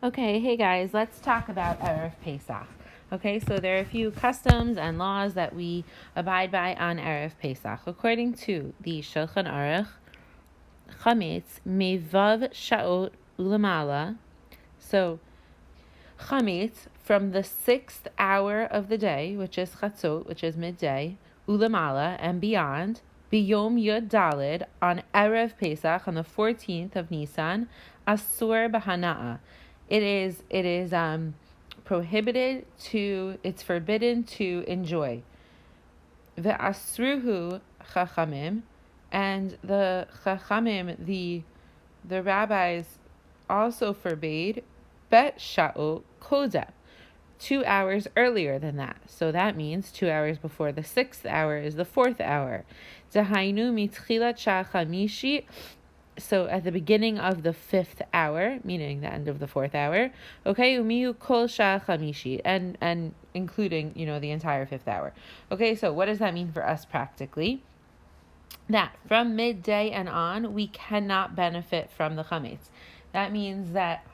Okay, hey guys, let's talk about Erev Pesach. Okay, so there are a few customs and laws that we abide by on Erev Pesach. According to the Shulchan Aruch, Chametz mevav shaot ulamala. So Chametz from the 6th hour of the day, which is Chatzot, which is midday, ulamala and beyond, biyom yud dalid on Erev Pesach on the 14th of Nisan, asur bahana'a. It is prohibited to. It's forbidden to enjoy. The asruhu chachamim, and the chachamim, the rabbis also forbade bet sha'ot kodem, 2 hours earlier than that. So that means 2 hours before the 6th hour is the 4th hour. Dahainu mitchilat shachamishi. So at the beginning of the 5th hour, meaning the end of the 4th hour, okay, umiyu kol shachamishi, and including the entire 5th hour. Okay, so what does that mean for us practically? That from midday and on, we cannot benefit from the chametz. That means that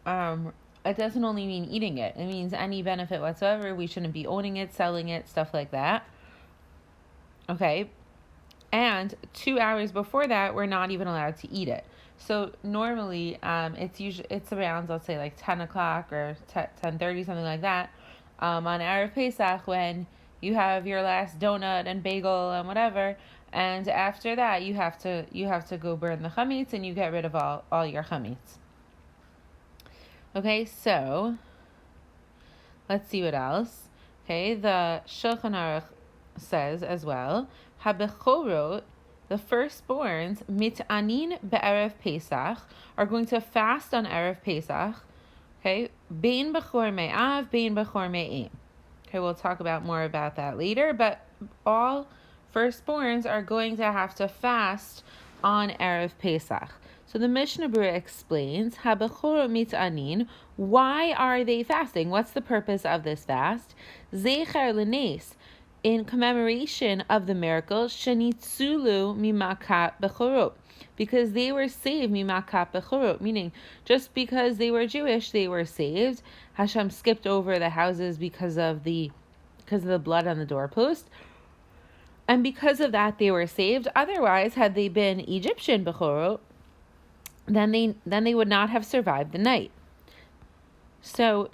it doesn't only mean eating it. It means any benefit whatsoever. We shouldn't be owning it, selling it, stuff like that. Okay. And 2 hours before that, we're not even allowed to eat it. So normally, it's around, let's say, like 10 o'clock or 10:30, something like that, on Erev Pesach, when you have your last donut and bagel and whatever, and after that you have to go burn the chametz, and you get rid of all your chametz. Okay, so let's see what else. Okay, the Shulchan Aruch says as well, Habechorot, the firstborns, mitanin be'erev Pesach, are going to fast on Erev Pesach. Okay, bein bechor me'av, bein bechor me'im. Okay, we'll talk about more about that later, but all firstborns are going to have to fast on Erev Pesach. So the Mishnah Berurah explains, Habechorot mitanin, why are they fasting? What's the purpose of this fast? Zecher l'nes, in commemoration of the miracle, shenitzulu mimakat bechorot, because they were saved mimakat bechorot, meaning just because they were Jewish, they were saved. Hashem skipped over the houses because of the blood on the doorpost, and because of that they were saved. Otherwise, had they been Egyptian bechorot, then they would not have survived the night. So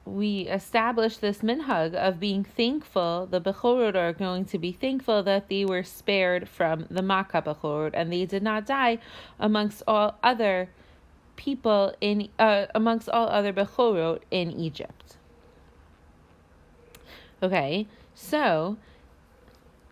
we establish this minhag of being thankful. The Bechorot are going to be thankful that they were spared from the Makkah Bechorot, and they did not die amongst all other people amongst all other Bechorot in Egypt. Okay, so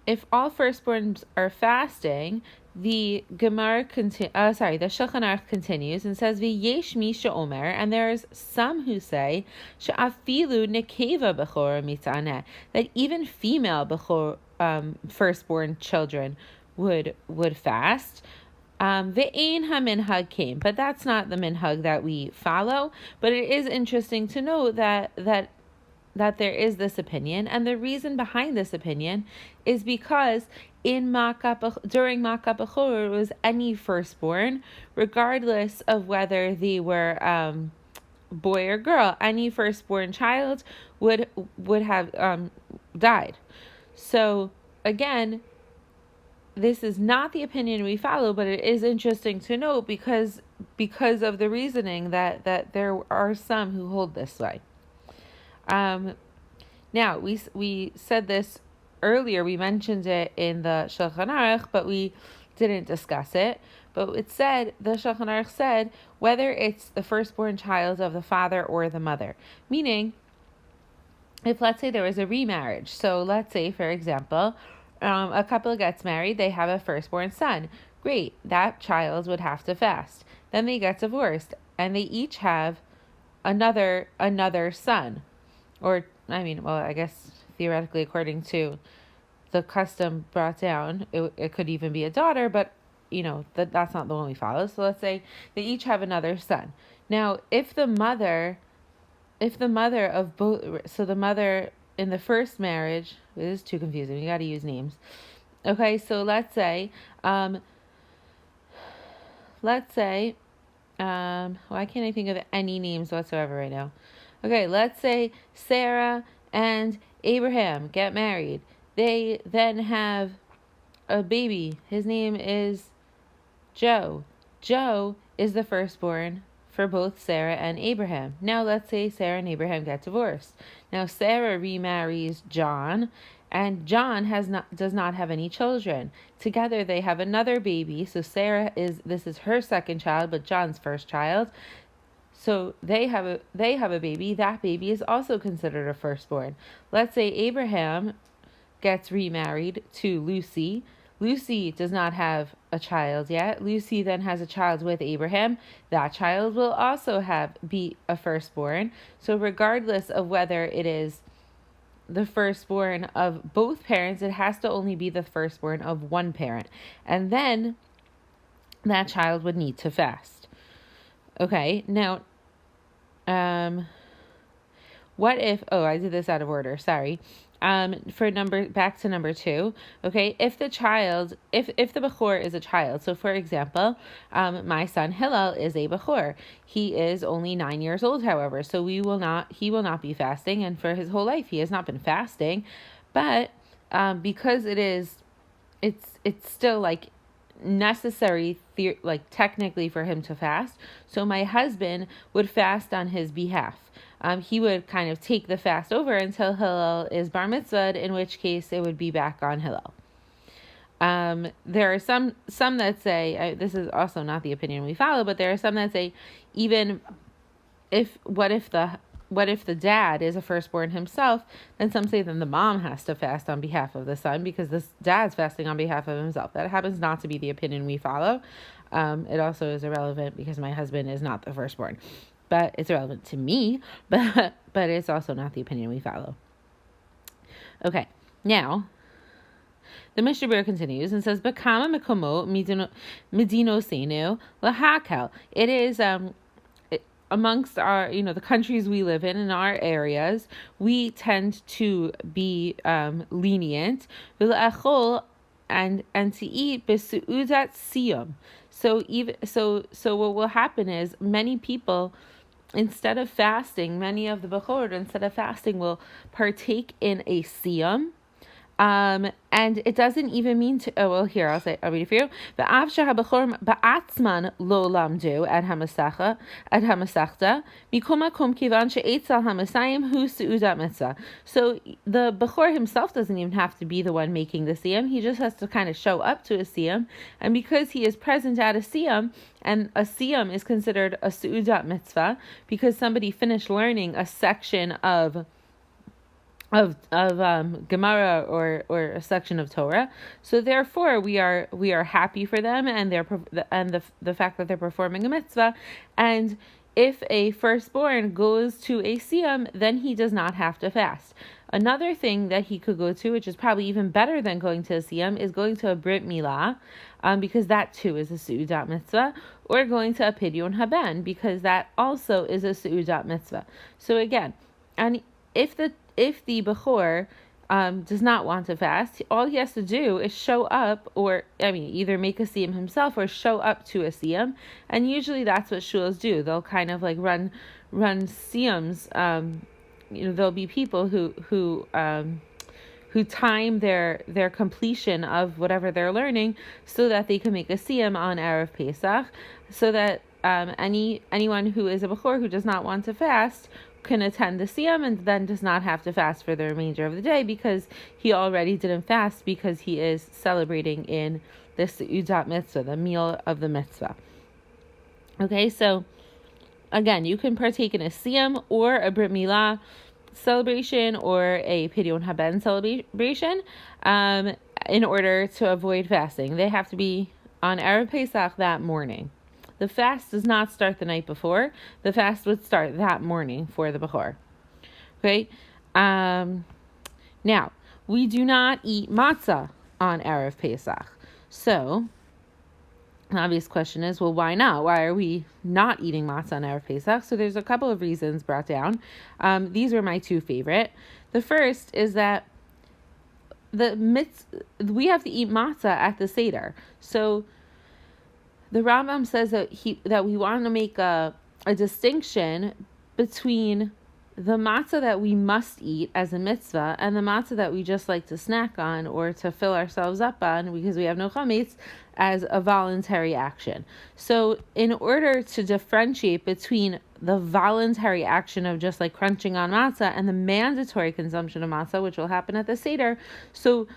if all firstborns are fasting, the Shulchan Aruch continues and says, "V'yesh mi she'omer," and there's some who say, "She'afilu nekeva bechor mitzaneh," that even female bechor, firstborn children would fast. Ve'ein haminhag came, but that's not the minhag that we follow. But it is interesting to know that there is this opinion, and the reason behind this opinion is because during Makkah Bechor, it was any firstborn, regardless of whether they were boy or girl. Any firstborn child would have died. So again, this is not the opinion we follow, but it is interesting to note because of the reasoning that there are some who hold this way. Now we said this earlier. We mentioned it in the Shulchan Aruch, but we didn't discuss it. But the Shulchan Aruch said, whether it's the firstborn child of the father or the mother. Meaning, if let's say there was a remarriage. So let's say, for example, a couple gets married, they have a firstborn son. Great, that child would have to fast. Then they get divorced, and they each have another son. Or, I guess theoretically, according to the custom brought down, it could even be a daughter, but that's not the one we follow. So let's say they each have another son. Now, if the mother of both, so the mother in the first marriage, it is too confusing. We got to use names. Okay, so let's say Why can't I think of any names whatsoever right now? Okay, let's say Sarah and Abraham get married. They then have a baby. His name is Joe. Joe is the firstborn for both Sarah and Abraham. Now let's say Sarah and Abraham get divorced. Now Sarah remarries John, and John does not have any children. Together they have another baby. So this is her second child, but John's first child. So they have a baby. That baby is also considered a firstborn. Let's say Abraham gets remarried to Lucy. Lucy does not have a child yet. Lucy then has a child with Abraham. That child will also be a firstborn. So regardless of whether it is the firstborn of both parents, it has to only be the firstborn of one parent. And then that child would need to fast. Okay, now, what if, I did this out of order, sorry. Back to number 2, okay, if the Bechor is a child, so for example, my son Hillel is a Bechor. He is only 9 years old, however, so he will not be fasting, and for his whole life he has not been fasting, but because it's still like necessary technically for him to fast, so my husband would fast on his behalf. He would kind of take the fast over until Hillel is bar mitzvahed, in which case it would be back on Hillel. There are some that say, this is also not the opinion we follow, but there are some that say, even what if the dad is a firstborn himself, then some say then the mom has to fast on behalf of the son because this dad's fasting on behalf of himself. That happens not to be the opinion we follow. It also is irrelevant because my husband is not the firstborn. But it's relevant to me, but it's also not the opinion we follow. Okay, now, the Mishnah Berurah continues and says, "B'kama mekomot medinosenu lahakel." It is amongst our, the countries we live in our areas, we tend to be lenient. And to eat besu'udat siyum. So what will happen is many people, instead of fasting, many of the Bechor, instead of fasting, will partake in a siyum. And it doesn't even mean to, I'll read it for you. V'av shehabechor ba'atzman lo lamdu ad hamasachta, mikol makom kivan she'etzal hamasayim hu se'udat mitzvah. So the Bechor himself doesn't even have to be the one making the siyum. He just has to kind of show up to a siyum. And because he is present at a siyum, and a siyum is considered a se'udat mitzvah, because somebody finished learning a section of Gemara or a section of Torah, so therefore we are happy for them and the fact that they're performing a mitzvah. And if a firstborn goes to a siyum, then he does not have to fast. Another thing that he could go to, which is probably even better than going to a siyum, is going to a brit milah, because that too is a seudat mitzvah, or going to a pidyon haben, because that also is a seudat mitzvah. So again, and if the Bechor does not want to fast, all he has to do is show up, either make a siyum himself or show up to a siyum. And usually that's what shuls do. They'll kind of like run siyums. There'll be people who time their completion of whatever they're learning so that they can make a siyum on Erev Pesach, so that anyone who is a Bechor who does not want to fast can attend the siyum and then does not have to fast for the remainder of the day, because he already didn't fast because he is celebrating in the seudat mitzvah, the meal of the mitzvah. Okay, so again, you can partake in a siyum or a brit milah celebration or a pidyon haben celebration in order to avoid fasting. They have to be on Erev Pesach that morning. The fast does not start the night before. The fast would start that morning for the Bechor. Okay? Now, we do not eat matzah on Erev Pesach. So, an obvious question is, well, why not? Why are we not eating matzah on Erev Pesach? So there's a couple of reasons brought down. These were my two favorite. The first is that we have to eat matzah at the Seder. So the Rambam says that we want to make a distinction between the matzah that we must eat as a mitzvah and the matzah that we just like to snack on or to fill ourselves up on because we have no chametz as a voluntary action. So in order to differentiate between the voluntary action of just like crunching on matzah and the mandatory consumption of matzah, which will happen at the Seder, so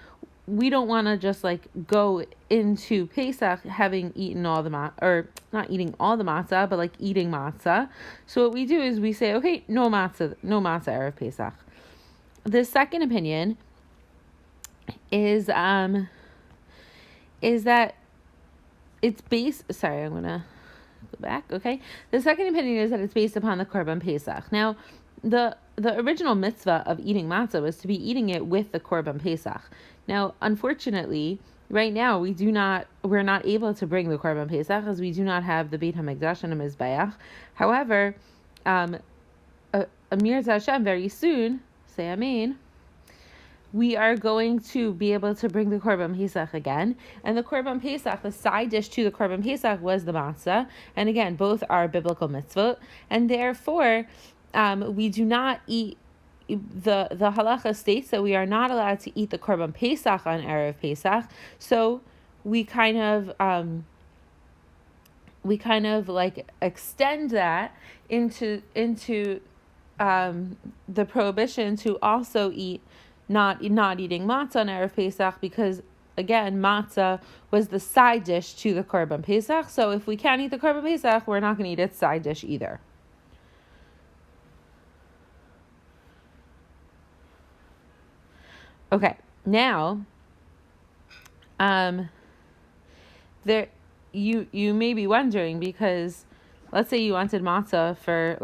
we don't want to just like go into Pesach having eaten all the matzah, or not eating all the matzah, but like eating matzah. So what we do is we say, okay, no matzah Erev Pesach. The second opinion is that it's based. Sorry, I'm gonna go back. Okay, the second opinion is that it's based upon the Korban Pesach. Now, the original mitzvah of eating matzah was to be eating it with the Korban Pesach. Now, unfortunately, right now we're not able to bring the Korban Pesach as we do not have the Beit HaMikdash and a Mizbeach. However, Amir Hashem, very soon, say Amen, we are going to be able to bring the Korban Pesach again. And the Korban Pesach, the side dish to the Korban Pesach was the matzah. And again, both are biblical mitzvot. And therefore, we do not eat, the halacha states that we are not allowed to eat the Korban Pesach on Erev Pesach. So we kind of like extend that into the prohibition to also eat not eating matzah on Erev Pesach, because again, matzah was the side dish to the Korban Pesach. So if we can't eat the Korban Pesach, we're not going to eat its side dish either. Okay, now, there, you may be wondering, because let's say you wanted matzah for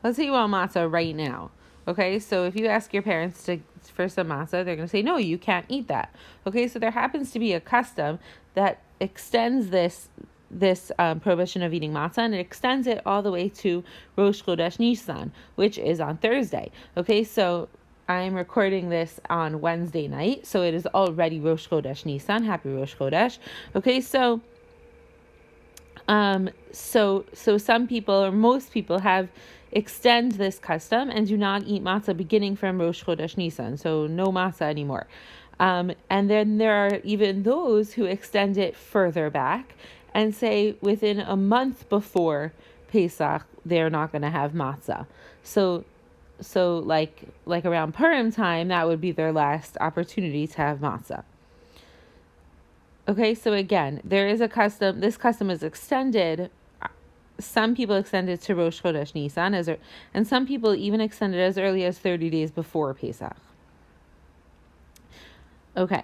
let's say you want matzah right now. Okay, so if you ask your parents for some matzah, they're going to say, no, you can't eat that. Okay, so there happens to be a custom that extends this prohibition of eating matzah, and it extends it all the way to Rosh Chodesh Nisan, which is on Thursday. Okay, so I'm recording this on Wednesday night, so it is already Rosh Chodesh Nisan. Happy Rosh Chodesh. Okay, so some people, or most people, have extend this custom and do not eat matzah beginning from Rosh Chodesh Nisan, so no matzah anymore. And then there are even those who extend it further back and say within a month before Pesach they're not going to have matzah. So like around Purim time, that would be their last opportunity to have matzah. Okay, so again, there is a custom. This custom is extended. Some people extend it to Rosh Chodesh Nisan, and some people even extend it as early as 30 days before Pesach. Okay.